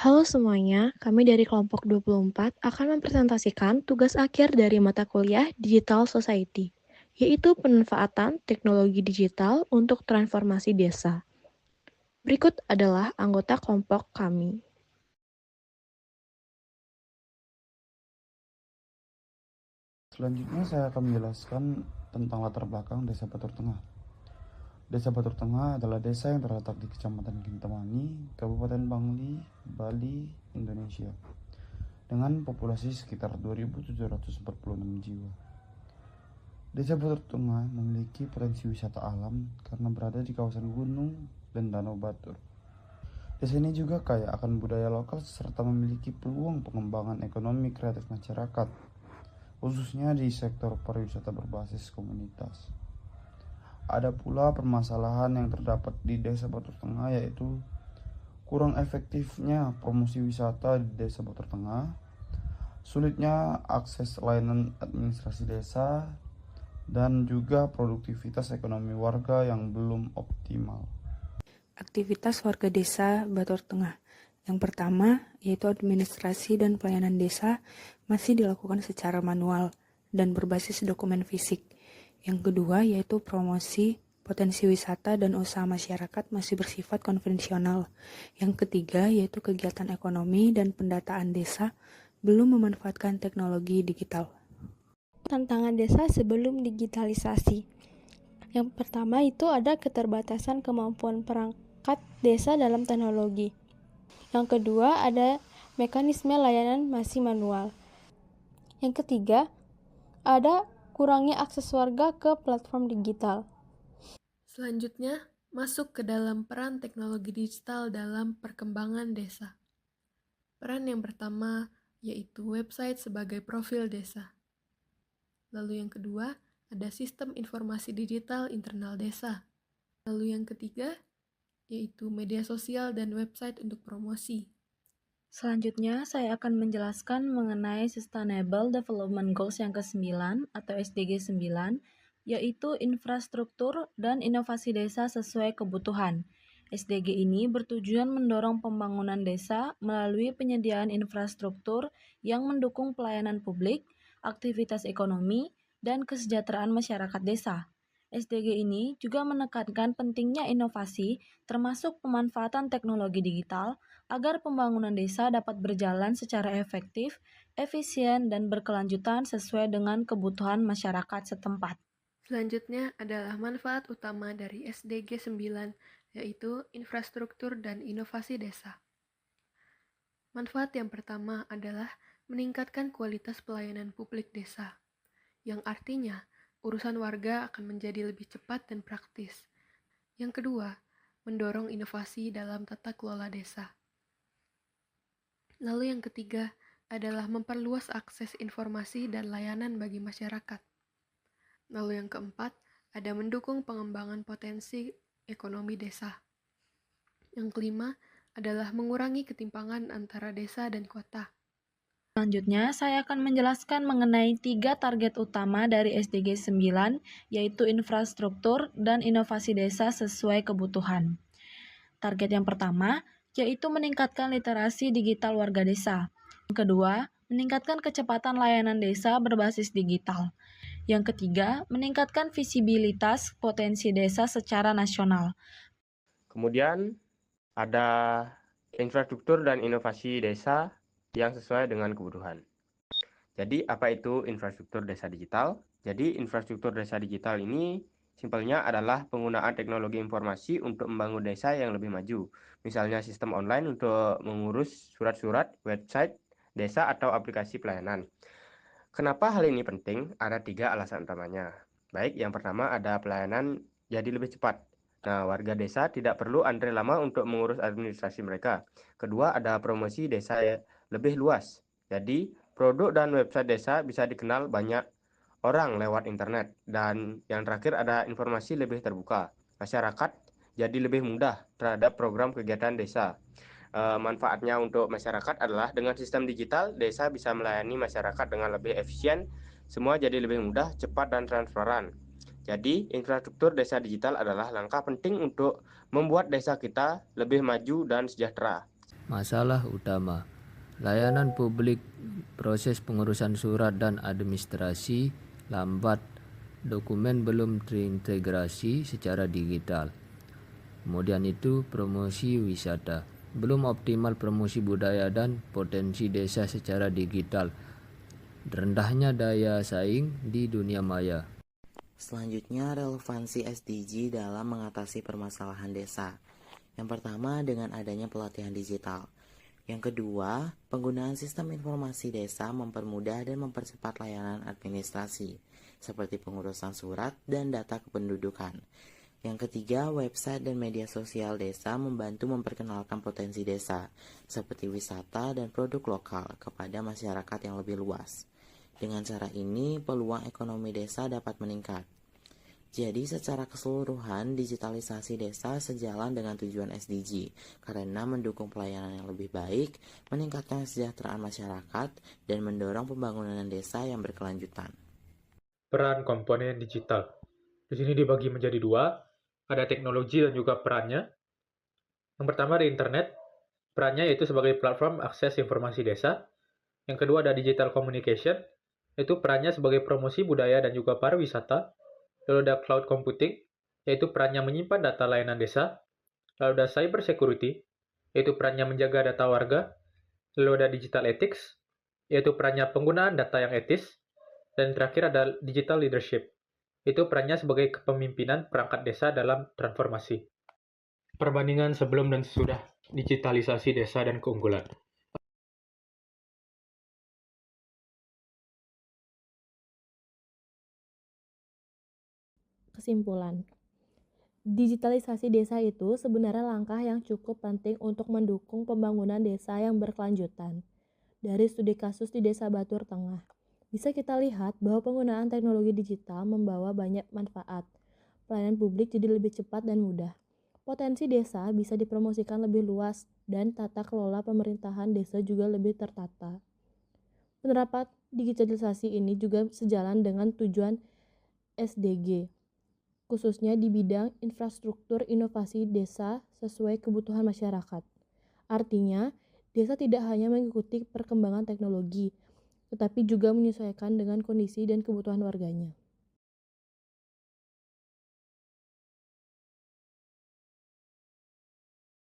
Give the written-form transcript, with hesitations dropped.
Halo semuanya, kami dari kelompok 24 akan mempresentasikan tugas akhir dari mata kuliah Digital Society, yaitu pemanfaatan teknologi digital untuk transformasi desa. Berikut adalah anggota kelompok kami. Selanjutnya saya akan menjelaskan tentang latar belakang Desa Batur Tengah. Desa Batur Tengah adalah desa yang terletak di Kecamatan Kintamani, Kabupaten Bangli, Bali, Indonesia, dengan populasi sekitar 2.746 jiwa. Desa Batur Tengah memiliki potensi wisata alam karena berada di kawasan gunung dan danau Batur. Desa ini juga kaya akan budaya lokal serta memiliki peluang pengembangan ekonomi kreatif masyarakat, khususnya di sektor pariwisata berbasis komunitas. Ada pula permasalahan yang terdapat di Desa Batur Tengah, yaitu kurang efektifnya promosi wisata di Desa Batur Tengah, sulitnya akses layanan administrasi desa, dan juga produktivitas ekonomi warga yang belum optimal. Aktivitas warga desa Batur Tengah. Yang pertama, yaitu administrasi dan pelayanan desa masih dilakukan secara manual dan berbasis dokumen fisik. Yang kedua, yaitu promosi, potensi wisata dan usaha masyarakat masih bersifat konvensional. Yang ketiga, yaitu kegiatan ekonomi dan pendataan desa belum memanfaatkan teknologi digital. Tantangan desa sebelum digitalisasi. Yang pertama itu ada keterbatasan kemampuan perangkat desa dalam teknologi. Yang kedua ada mekanisme layanan masih manual. Yang ketiga ada kurangnya akses warga ke platform digital. Selanjutnya, masuk ke dalam peran teknologi digital dalam perkembangan desa. Peran yang pertama yaitu website sebagai profil desa. Lalu yang kedua, ada sistem informasi digital internal desa. Lalu yang ketiga, yaitu media sosial dan website untuk promosi. Selanjutnya, saya akan menjelaskan mengenai Sustainable Development Goals yang ke-9 atau SDG 9, yaitu infrastruktur dan inovasi desa sesuai kebutuhan. SDG ini bertujuan mendorong pembangunan desa melalui penyediaan infrastruktur yang mendukung pelayanan publik, aktivitas ekonomi, dan kesejahteraan masyarakat desa. SDG ini juga menekankan pentingnya inovasi, termasuk pemanfaatan teknologi digital, agar pembangunan desa dapat berjalan secara efektif, efisien, dan berkelanjutan sesuai dengan kebutuhan masyarakat setempat. Selanjutnya adalah manfaat utama dari SDG 9, yaitu infrastruktur dan inovasi desa. Manfaat yang pertama adalah meningkatkan kualitas pelayanan publik desa, yang artinya urusan warga akan menjadi lebih cepat dan praktis. Yang kedua, mendorong inovasi dalam tata kelola desa. Lalu yang ketiga adalah memperluas akses informasi dan layanan bagi masyarakat. Lalu yang keempat, ada mendukung pengembangan potensi ekonomi desa. Yang kelima adalah mengurangi ketimpangan antara desa dan kota. Selanjutnya, saya akan menjelaskan mengenai 3 target utama dari SDG 9, yaitu infrastruktur dan inovasi desa sesuai kebutuhan. Target yang pertama, yaitu meningkatkan literasi digital warga desa. Yang kedua, meningkatkan kecepatan layanan desa berbasis digital. Yang ketiga, meningkatkan visibilitas potensi desa secara nasional. Kemudian ada infrastruktur dan inovasi desa yang sesuai dengan kebutuhan. Jadi apa itu infrastruktur desa digital? Jadi infrastruktur desa digital ini simpelnya adalah penggunaan teknologi informasi untuk membangun desa yang lebih maju. Misalnya sistem online untuk mengurus surat-surat, website desa atau aplikasi pelayanan. Kenapa hal ini penting? Ada 3 alasan utamanya. Baik, yang pertama ada pelayanan jadi lebih cepat. Nah, warga desa tidak perlu antre lama untuk mengurus administrasi mereka. Kedua, ada promosi desa lebih luas. Jadi, produk dan website desa bisa dikenal banyak orang lewat internet. Dan yang terakhir ada informasi lebih terbuka. Masyarakat jadi lebih mudah terhadap program kegiatan desa. Manfaatnya untuk masyarakat adalah dengan sistem digital, desa bisa melayani masyarakat dengan lebih efisien, semua jadi lebih mudah, cepat, dan transparan. Jadi, infrastruktur desa digital adalah langkah penting untuk membuat desa kita lebih maju dan sejahtera. Masalah utama: layanan publik, proses pengurusan surat dan administrasi lambat, dokumen belum terintegrasi secara digital. Kemudian itu promosi wisata, belum optimal promosi budaya dan potensi desa secara digital, rendahnya daya saing di dunia maya. Selanjutnya, relevansi SDG dalam mengatasi permasalahan desa. Yang pertama, dengan adanya pelatihan digital. Yang kedua, penggunaan sistem informasi desa mempermudah dan mempercepat layanan administrasi, seperti pengurusan surat dan data kependudukan. Yang ketiga, website dan media sosial desa membantu memperkenalkan potensi desa, seperti wisata dan produk lokal kepada masyarakat yang lebih luas. Dengan cara ini, peluang ekonomi desa dapat meningkat. Jadi secara keseluruhan, digitalisasi desa sejalan dengan tujuan SDG karena mendukung pelayanan yang lebih baik, meningkatkan kesejahteraan masyarakat, dan mendorong pembangunan desa yang berkelanjutan. Peran komponen digital. Di sini dibagi menjadi dua, ada teknologi dan juga perannya. Yang pertama ada internet, perannya yaitu sebagai platform akses informasi desa. Yang kedua ada digital communication, yaitu perannya sebagai promosi budaya dan juga pariwisata. Lalu ada cloud computing, yaitu perannya menyimpan data layanan desa. Lalu ada cyber security, yaitu perannya menjaga data warga. Lalu ada digital ethics, yaitu perannya penggunaan data yang etis. Dan terakhir ada digital leadership, yaitu perannya sebagai kepemimpinan perangkat desa dalam transformasi. Perbandingan sebelum dan sesudah digitalisasi desa dan keunggulan. Kesimpulan, digitalisasi desa itu sebenarnya langkah yang cukup penting untuk mendukung pembangunan desa yang berkelanjutan. Dari studi kasus di Desa Batur Tengah, bisa kita lihat bahwa penggunaan teknologi digital membawa banyak manfaat. Pelayanan publik jadi lebih cepat dan mudah. Potensi desa bisa dipromosikan lebih luas dan tata kelola pemerintahan desa juga lebih tertata. Penerapan digitalisasi ini juga sejalan dengan tujuan SDG, khususnya di bidang infrastruktur inovasi desa sesuai kebutuhan masyarakat. Artinya, desa tidak hanya mengikuti perkembangan teknologi, tetapi juga menyesuaikan dengan kondisi dan kebutuhan warganya.